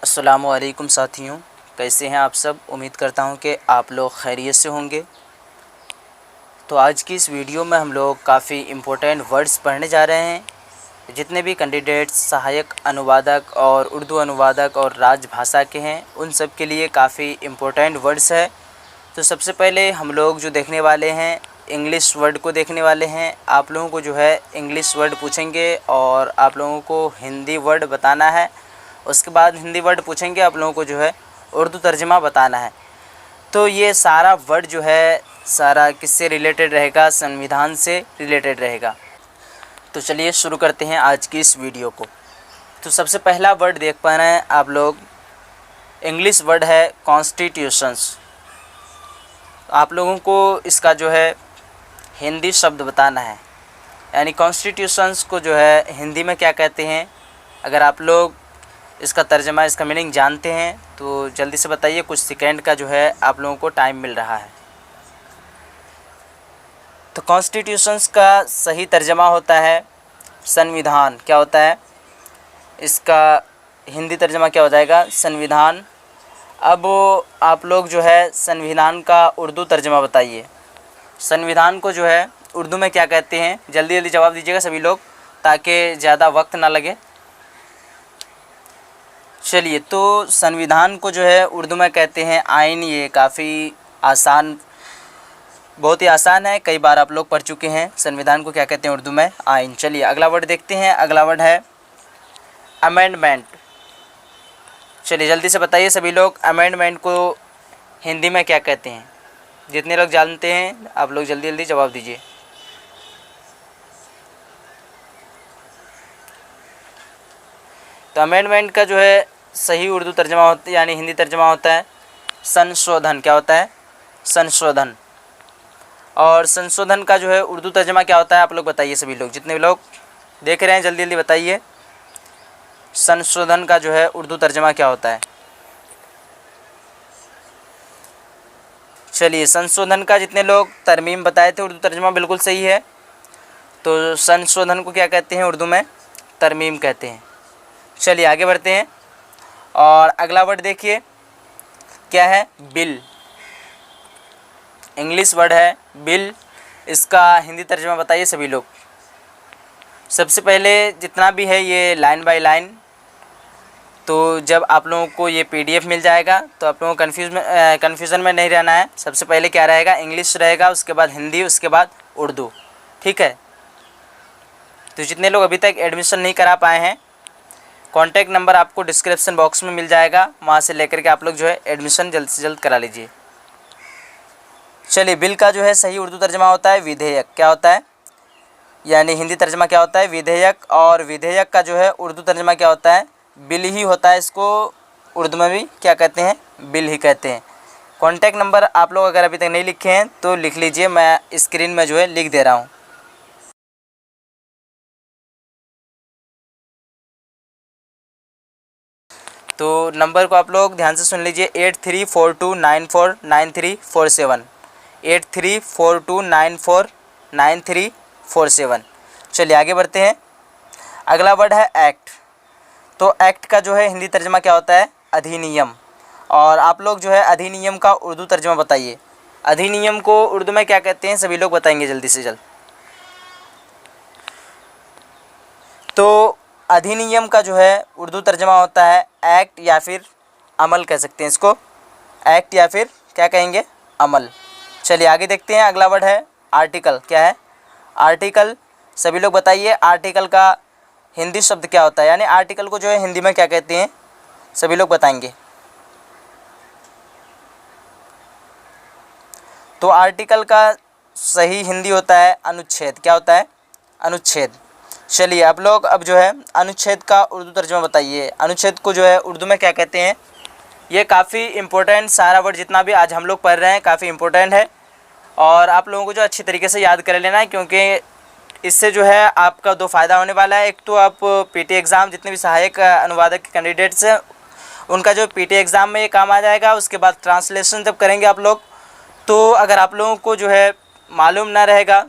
अस्सलामुअलैकुम साथियों, कैसे हैं आप सब। उम्मीद करता हूं कि आप लोग खैरियत से होंगे। तो आज की इस वीडियो में हम लोग काफ़ी इम्पोर्टेंट वर्ड्स पढ़ने जा रहे हैं। जितने भी कैंडिडेट्स सहायक अनुवादक और उर्दू अनुवादक और राजभाषा के हैं, उन सब के लिए काफ़ी इम्पोर्टेंट वर्ड्स है। तो सबसे पहले हम लोग जो देखने वाले हैं, इंग्लिश वर्ड को देखने वाले हैं। आप लोगों को जो है इंग्लिश वर्ड पूछेंगे और आप लोगों को हिंदी वर्ड बताना है। उसके बाद हिंदी वर्ड पूछेंगे, आप लोगों को जो है उर्दू तर्जमा बताना है। तो ये सारा वर्ड जो है सारा किससे रिलेटेड रहेगा? संविधान से रिलेटेड रहेगा। तो चलिए शुरू करते हैं आज की इस वीडियो को। तो सबसे पहला वर्ड देख पा रहे हैं आप लोग, इंग्लिश वर्ड है कॉन्स्टिट्यूशंस। आप लोगों को इसका जो है हिंदी शब्द बताना है, यानी कॉन्स्टिट्यूशंस को जो है हिंदी में क्या कहते हैं। अगर आप लोग इसका तर्जमा, इसका मीनिंग जानते हैं तो जल्दी से बताइए। कुछ सेकंड का जो है आप लोगों को टाइम मिल रहा है। तो कॉन्स्टिट्यूशंस का सही तर्जमा होता है संविधान। क्या होता है इसका हिंदी तर्जमा? क्या हो जाएगा? संविधान। अब आप लोग जो है संविधान का उर्दू तर्जमा बताइए। संविधान को जो है उर्दू में क्या कहते हैं? जल्दी जल्दी जवाब दीजिएगा सभी लोग, ताकि ज़्यादा वक्त ना लगे। चलिए, तो संविधान को जो है उर्दू में कहते हैं आइन। ये काफ़ी आसान, बहुत ही आसान है, कई बार आप लोग पढ़ चुके हैं। संविधान को क्या कहते हैं उर्दू में? आइन। चलिए अगला वर्ड देखते हैं। अगला वर्ड है अमेंडमेंट। चलिए जल्दी से बताइए सभी लोग, अमेंडमेंट को हिंदी में क्या कहते हैं? जितने लोग जानते हैं आप लोग जल्दी जल्दी जवाब दीजिए। तो अमेंडमेंट का जो है सही उर्दू तर्जमा होता है, यानी हिंदी तर्जमा होता है संशोधन। क्या होता है? संशोधन। और संशोधन का जो है उर्दू तर्जमा क्या होता है? आप लोग बताइए सभी लोग, जितने भी लोग देख रहे हैं जल्दी जल्दी बताइए। संशोधन का जो है उर्दू तर्जमा क्या होता है? चलिए, संशोधन का जितने लोग तरमीम बताए थे उर्दू तर्जमा बिल्कुल सही है। तो संशोधन को क्या कहते हैं उर्दू में? तरमीम कहते हैं। चलिए आगे बढ़ते हैं और अगला वर्ड देखिए, क्या है? बिल। इंग्लिश वर्ड है बिल। इसका हिंदी तर्जुमा बताइए सभी लोग। सबसे पहले जितना भी है ये लाइन बाय लाइन। तो जब आप लोगों को ये पीडीएफ मिल जाएगा तो आप लोगों को कन्फ्यूज़न में नहीं रहना है। सबसे पहले क्या रहेगा? इंग्लिश रहेगा, उसके बाद हिंदी, उसके बाद उर्दू। ठीक है। तो जितने लोग अभी तक एडमिशन नहीं करा पाए हैं, कॉन्टैक्ट नंबर आपको डिस्क्रिप्शन बॉक्स में मिल जाएगा, वहाँ से लेकर के आप लोग जो है एडमिशन जल्द से जल्द करा लीजिए। चलिए, बिल का जो है सही उर्दू तर्जमा होता है विधेयक। क्या होता है? यानी हिंदी तर्जमा क्या होता है? विधेयक। और विधेयक का जो है उर्दू तर्जमा क्या होता है? बिल ही होता है। इसको उर्दू में भी क्या कहते हैं? बिल ही कहते हैं। कॉन्टैक्ट नंबर आप लोग अगर अभी तक नहीं लिखे हैं तो लिख लीजिए, मैं स्क्रीन में जो है लिख दे रहा हूँ। तो नंबर को आप लोग ध्यान से सुन लीजिए, 8342949347, 8342949347। चलिए आगे बढ़ते हैं। अगला वर्ड है एक्ट। तो एक्ट का जो है हिंदी तर्जमा क्या होता है? अधिनियम। और आप लोग जो है अधिनियम का उर्दू तर्जमा बताइए। अधिनियम को उर्दू में क्या कहते हैं? सभी लोग बताएंगे जल्दी से जल्द। तो अधिनियम का जो है उर्दू तर्जमा होता है एक्ट, या फिर अमल कह सकते हैं इसको। एक्ट या फिर क्या कहेंगे? अमल। चलिए आगे देखते हैं। अगला वर्ड है आर्टिकल। क्या है? आर्टिकल। सभी लोग बताइए आर्टिकल का हिंदी शब्द क्या होता है, यानी आर्टिकल को जो है हिंदी में क्या कहते हैं? सभी लोग बताएंगे। तो आर्टिकल का सही हिंदी होता है अनुच्छेद। क्या होता है? अनुच्छेद। चलिए आप लोग अब जो है अनुच्छेद का उर्दू तर्जुमा बताइए। अनुच्छेद को जो है उर्दू में क्या कहते हैं? ये काफ़ी इम्पोर्टेंट, सारा वर्ड जितना भी आज हम लोग पढ़ रहे हैं काफ़ी इम्पोर्टेंट है और आप लोगों को जो अच्छी तरीके से याद कर लेना है, क्योंकि इससे जो है आपका दो फ़ायदा होने वाला है। एक तो आप पीटी एग्ज़ाम, जितने भी सहायक अनुवादक के कैंडिडेट्स हैं उनका जो पीटी एग्ज़ाम में ये काम आ जाएगा। उसके बाद ट्रांसलेशन जब करेंगे आप लोग, तो अगर आप लोगों को जो है मालूम ना रहेगा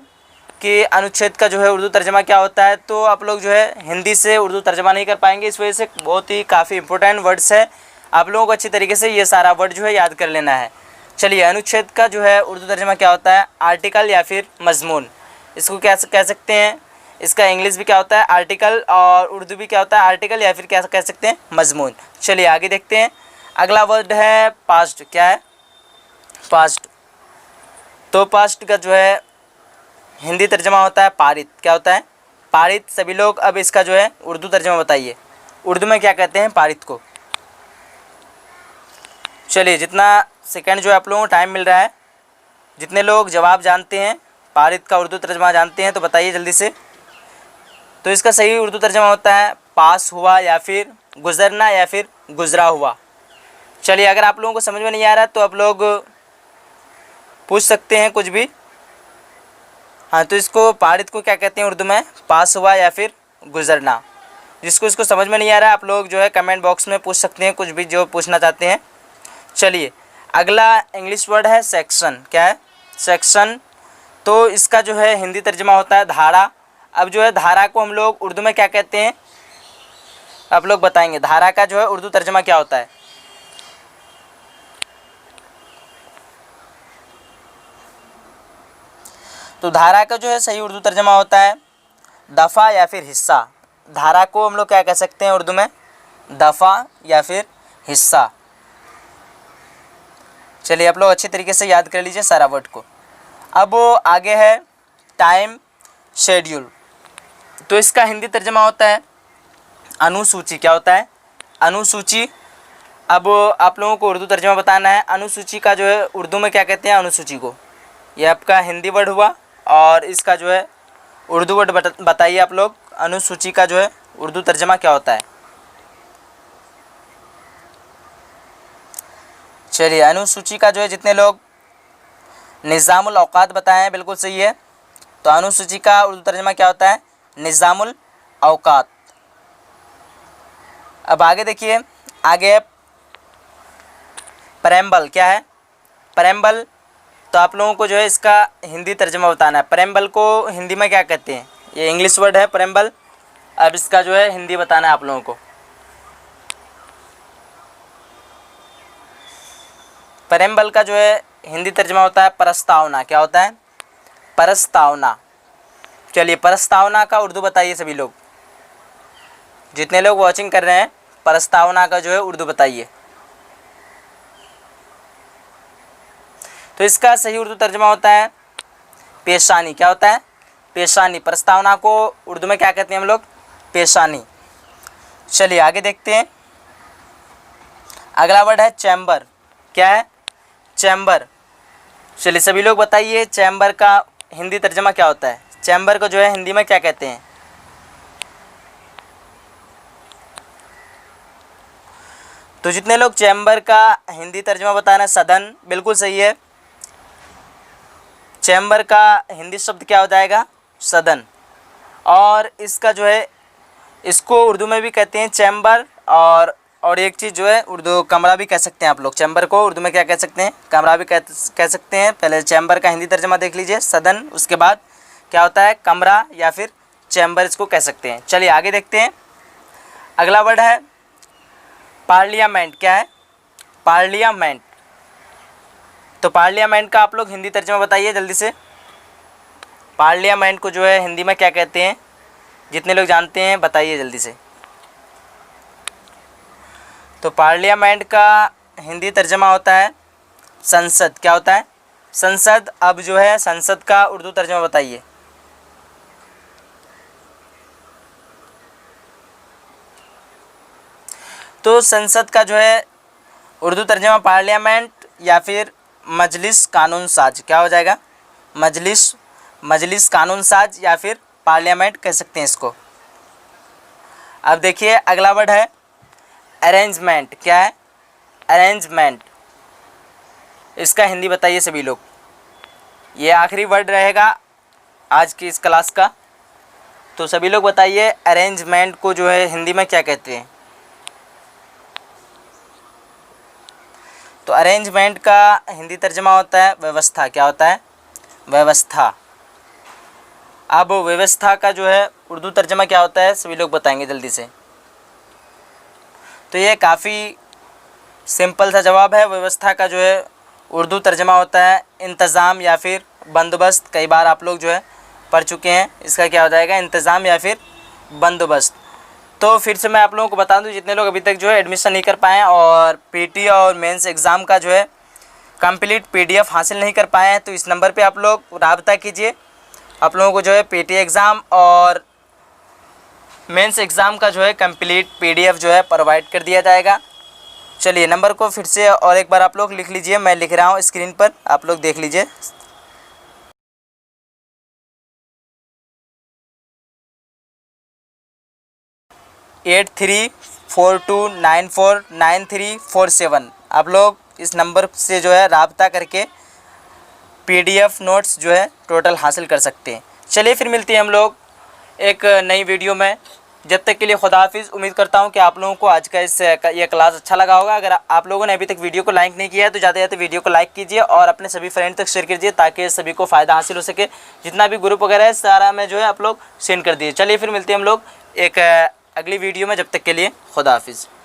कि अनुच्छेद का जो है उर्दू तर्जमा क्या होता है, तो आप लोग जो है हिंदी से उर्दू तर्जमा नहीं कर पाएंगे। इस वजह से बहुत ही काफ़ी इंपॉर्टेंट वर्ड्स है, आप लोगों को अच्छी तरीके से ये सारा वर्ड जो है याद कर लेना है। चलिए, अनुच्छेद का जो है उर्दू तर्जमा क्या होता है, आर्टिकल या फिर मजमून, इसको क्या कह सकते हैं। इसका इंग्लिश भी क्या होता है, आर्टिकल, और उर्दू भी क्या होता है, आर्टिकल या फिर क्या कह सकते हैं, मजमून। चलिए आगे देखते हैं। अगला वर्ड है पास्ट। क्या है, पास्ट। तो पास्ट का जो है हिंदी तर्जमा होता है पारित। क्या होता है, पारित। सभी लोग अब इसका जो है उर्दू तर्जमा बताइए, उर्दू में क्या कहते हैं पारित को। चलिए, जितना सेकंड जो है आप लोगों को टाइम मिल रहा है, जितने लोग जवाब जानते हैं, पारित का उर्दू तर्जमा जानते हैं, तो बताइए जल्दी से। तो इसका सही उर्दू तर्जमा होता है पास हुआ, या फिर गुजरना, या फिर गुजरा हुआ। चलिए, अगर आप लोगों को समझ में नहीं आ रहा तो आप लोग पूछ सकते हैं कुछ भी। हाँ, तो इसको पारित को क्या कहते हैं उर्दू में, पास हुआ या फिर गुजरना। जिसको इसको समझ में नहीं आ रहा है, आप लोग जो है कमेंट बॉक्स में पूछ सकते हैं कुछ भी जो पूछना चाहते हैं। चलिए, अगला इंग्लिश वर्ड है सेक्शन। क्या है, सेक्शन। तो इसका जो है हिंदी तर्जमा होता है धारा। अब जो है धारा को हम लोग उर्दू में क्या कहते हैं, आप लोग बताएंगे धारा का जो है उर्दू तर्जमा क्या होता है। तो धारा का जो है सही उर्दू तर्जमा होता है दफ़ा या फिर हिस्सा। धारा को हम लोग क्या कह सकते हैं उर्दू में, दफ़ा या फिर हिस्सा। चलिए, आप लोग अच्छी तरीके से याद कर लीजिए सारा वर्ड को। अब आगे है टाइम शेड्यूल। तो इसका हिंदी तर्जमा होता है अनुसूची। क्या होता है, अनुसूची। अब आप लोगों को उर्दू तर्जमा बताना है। अनुसूची का जो है उर्दू में क्या कहते हैं, अनुसूची को। ये आपका हिंदी वर्ड हुआ, और इसका जो है उर्दू वर्ड बताइए आप लोग। अनुसूची का जो है उर्दू तर्जमा क्या होता है। चलिए, अनुसूची का जो है जितने लोग निज़ामुल औकात बताए हैं बिल्कुल सही है। तो अनुसूची का उर्दू तर्जमा क्या होता है, निज़ामुल औकात। अब आगे देखिए, आगे प्रेम्बल। क्या है, प्रेम्बल। तो आप लोगों को जो है इसका हिंदी तर्जमा बताना है। प्रेम्बल को हिंदी में क्या कहते हैं, ये इंग्लिश वर्ड है प्रेम्बल। अब इसका जो है हिंदी बताना है आप लोगों को। प्रेम्बल का जो है हिंदी तर्जमा होता है प्रस्तावना। क्या होता है, प्रस्तावना। चलिए, प्रस्तावना का उर्दू बताइए सभी लोग, जितने लोग वॉचिंग कर रहे हैं, प्रस्तावना का जो है उर्दू बताइए। तो इसका सही उर्दू तर्जमा होता है पेशानी। क्या होता है, पेशानी। प्रस्तावना को उर्दू में क्या कहते हैं हम लोग, पेशानी। चलिए आगे देखते हैं। अगला वर्ड है चैम्बर। क्या है, चैम्बर। चलिए सभी लोग बताइए चैम्बर का हिंदी तर्जमा क्या होता है। चैम्बर को जो है हिंदी में क्या कहते हैं। तो जितने लोग चैम्बर का हिंदी तर्जमा बताना, सदन, बिल्कुल सही है। चैम्बर का हिंदी शब्द क्या हो जाएगा, सदन। और इसका जो है इसको उर्दू में भी कहते हैं चैम्बर, और एक चीज़ जो है उर्दू कमरा भी कह सकते हैं आप लोग। चैम्बर को उर्दू में क्या कह सकते हैं, कमरा भी कह सकते हैं। पहले चैम्बर का हिंदी तर्जमा देख लीजिए, सदन, उसके बाद क्या होता है, कमरा या फिर चैम्बर, इसको कह सकते हैं। चलिए आगे देखते हैं। अगला वर्ड है पार्लियामेंट। क्या है, पार्लियामेंट। तो पार्लियामेंट का आप लोग हिंदी तर्जमा बताइए जल्दी से। पार्लियामेंट को जो है हिंदी में क्या कहते हैं, जितने लोग जानते हैं बताइए जल्दी से। तो पार्लियामेंट का हिंदी तर्जमा होता है संसद। क्या होता है, संसद। अब जो है संसद का उर्दू तर्जमा बताइए। तो संसद का जो है उर्दू तर्जमा पार्लियामेंट या फिर मजलिस कानून साज। क्या हो जाएगा, मजलिस कानून साज या फिर पार्लियामेंट कह सकते हैं इसको। अब देखिए अगला वर्ड है अरेंजमेंट। क्या है, अरेंजमेंट। इसका हिंदी बताइए सभी लोग। ये आखिरी वर्ड रहेगा आज की इस क्लास का, तो सभी लोग बताइए अरेंजमेंट को जो है हिंदी में क्या कहते हैं। तो अरेंजमेंट का हिंदी तर्जमा होता है व्यवस्था। क्या होता है, व्यवस्था। अब व्यवस्था का जो है उर्दू तर्जमा क्या होता है सभी लोग बताएंगे जल्दी से। तो ये काफ़ी सिंपल सा जवाब है। व्यवस्था का जो है उर्दू तर्जमा होता है इंतज़ाम या फिर बंदोबस्त। कई बार आप लोग जो है पढ़ चुके हैं, इसका क्या हो जाएगा इंतज़ाम या फिर बंदोबस्त। तो फिर से मैं आप लोगों को बता दूं, जितने लोग अभी तक जो है एडमिशन नहीं कर पाए हैं और पीटी और मेंस एग्ज़ाम का जो है कंप्लीट पीडीएफ हासिल नहीं कर पाए हैं, तो इस नंबर पे आप लोग राब्ता कीजिए। आप लोगों को जो है पीटी एग्ज़ाम और मेंस एग्ज़ाम का जो है कंप्लीट पीडीएफ जो है प्रोवाइड कर दिया जाएगा। चलिए नंबर को फिर से और एक बार आप लोग लिख लीजिए, मैं लिख रहा हूँ स्क्रीन पर, आप लोग देख लीजिए। 8342949347। आप लोग इस नंबर से जो है राब्ता करके पीडीएफ नोट्स जो है टोटल हासिल कर सकते हैं। चलिए फिर मिलते हैं हम लोग एक नई वीडियो में। जब तक के लिए खुदा हाफिज़। उम्मीद करता हूं कि आप लोगों को आज का ये क्लास अच्छा लगा होगा। अगर आप लोगों ने अभी तक वीडियो को लाइक नहीं किया है तो ज़्यादा से ज़्यादा वीडियो को लाइक कीजिए और अपने सभी फ्रेंड तक शेयर कीजिए ताकि सभी को फ़ायदा हासिल हो सके। जितना भी ग्रुप वगैरह है सारा में जो है आप लोग सेंड कर दीजिए। चलिए फिर मिलते हैं हम लोग एक अगली वीडियो में। जब तक के लिए खुदा हाफिज़।